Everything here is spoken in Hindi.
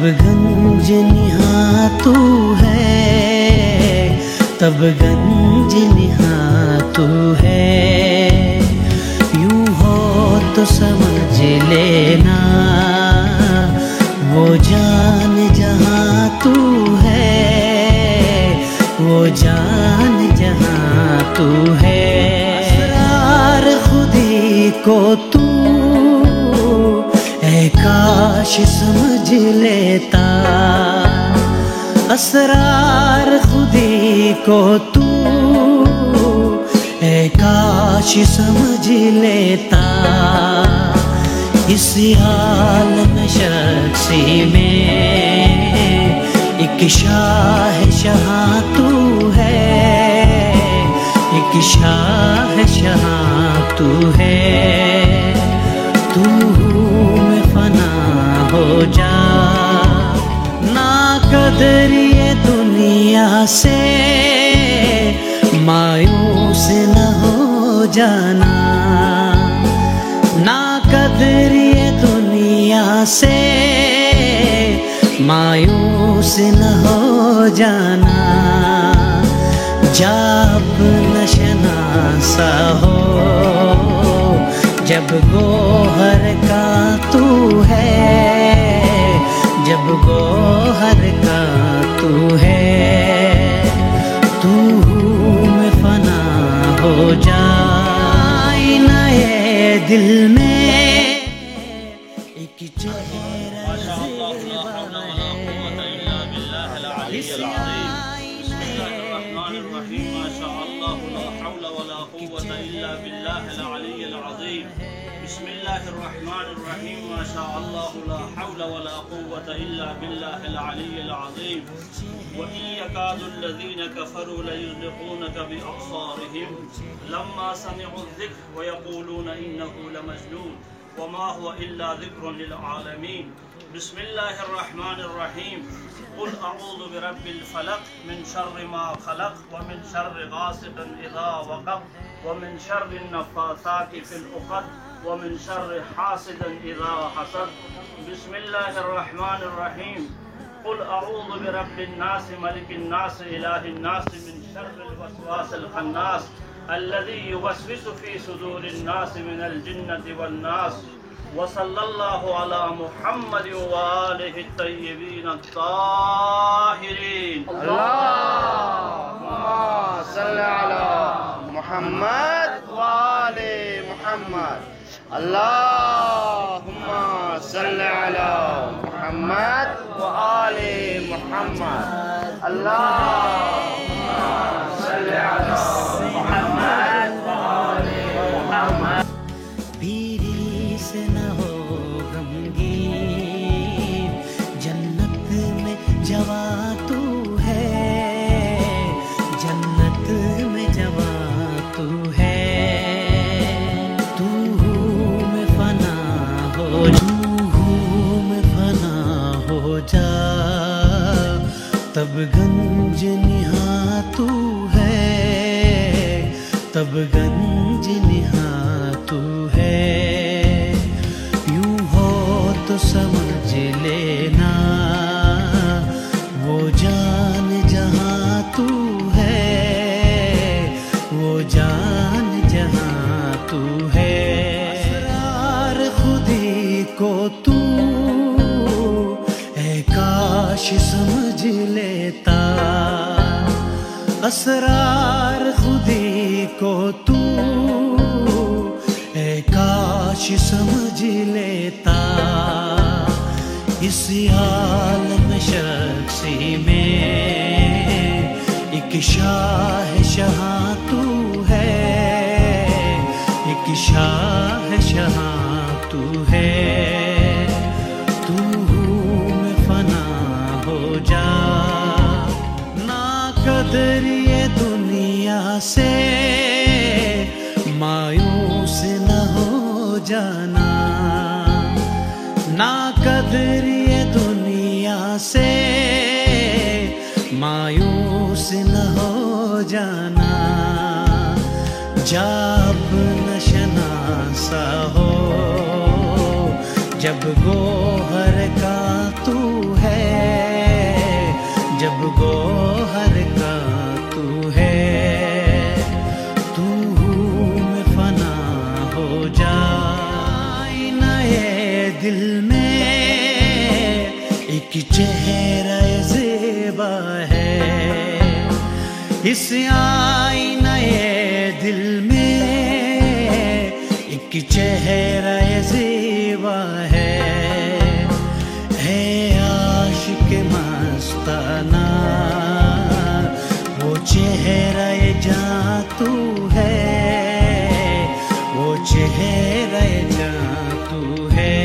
गंज निहा तू है, तब गंज निहा तू है। यूं हो तो समझ लेना वो जान जहाँ तू है, वो जान जहाँ तू है। असरार खुदी को तू ऐ काश समझ लेता, असरार खुदी को तू ऐ काश समझ लेता। इस आलम शख्सी में एक शाह तू है, एक शाह तू है। तू में फना हो जा, ना कदरिए दुनिया से मायूस न हो जाना, ना कदरिए दुनिया से मायूस न हो जाना। जब नशनासा हो जब गोहर का तू है, जब गोहर का तू है। तू में फना हो जाए नए दिल में एक चेहरा बिस्मिल्लाहिर्रहमानिर्रहीम माशाअल्लाह ला हौला वला कुव्वता इल्ला बिल्लाहिल अलिय्यिल अज़ीम। व इन यकादुल्लज़ीना कफ़रू लयुज़लिक़ूनका बिअब्सारिहिम लम्मा समिअु ज़िक्र व यक़ूलूना इन्नहु लमजनून व मा हुवा इल्ला ज़िक्रुन लिल आलमीन। बिस्मिल्लाहिर्रहमानिर्रहीम। कुल अऊज़ु बिरब्बिल फलक मिन शर्रि मा खलक व मिन शर्रि गासिकिन इज़ा वक़ब व मिन शर्रि नफ़्फ़ासाति फ़िल उक़द व मिन शर्रि हासिदिन इज़ा हसद। बिस्मिल्लाहिर्रहमानिर्रहीम। कुल अऊज़ु बिरब्बिन नास मलिकिन नास इलाहिन नास मिन शर्रिल वस्वासिल खन्नास अल्लज़ी युवस्विसु फ़ी सुदूरिन नास मिनल जिन्नति वन नास। व सल्लल्लाहु अला मुहम्मद व आलिहि तय्यबीन अत्ताहिरीन। अल्लाहुम्मा सल्लि अला मुहम्मद व आले मुहम्मद। अल्लाहुम्मा सल्लि अला मुहम्मद व आले मुहम्मद। अल्लाहुम्मा सल्लि अला मुहम्मद व आले मुहम्मद। पीरी से न हो गमगीन, जन्नत में जवा तू है, जन्नत में जवा तू है। तू में फना हो, तू में फना हो जा, तब गंज निहा तू है, तब गंज निहा तू है। यूं हो तो समझ लेना वो जान जहाँ तू है, वो जान जहाँ तू है। असरार खुदी को तू ऐ काश समझ लेता, असरार खुदी को तू ऐ काश समझ लेता। इस आलम शख्सी में एक शाह तू है, एक शाह तू है। तू में फना हो जा, ना कदरिए दुनिया से मायूस न हो जाना, ना कदरिए दुनिया से मायूस न हो जाना। जब नशनासा हो जब गोहर का तू है, इस आईने दिल में एक चेहरा ज़ेबा है आशिक मस्ताना, वो चेहरा जादू है, वो चेहरा जादू है।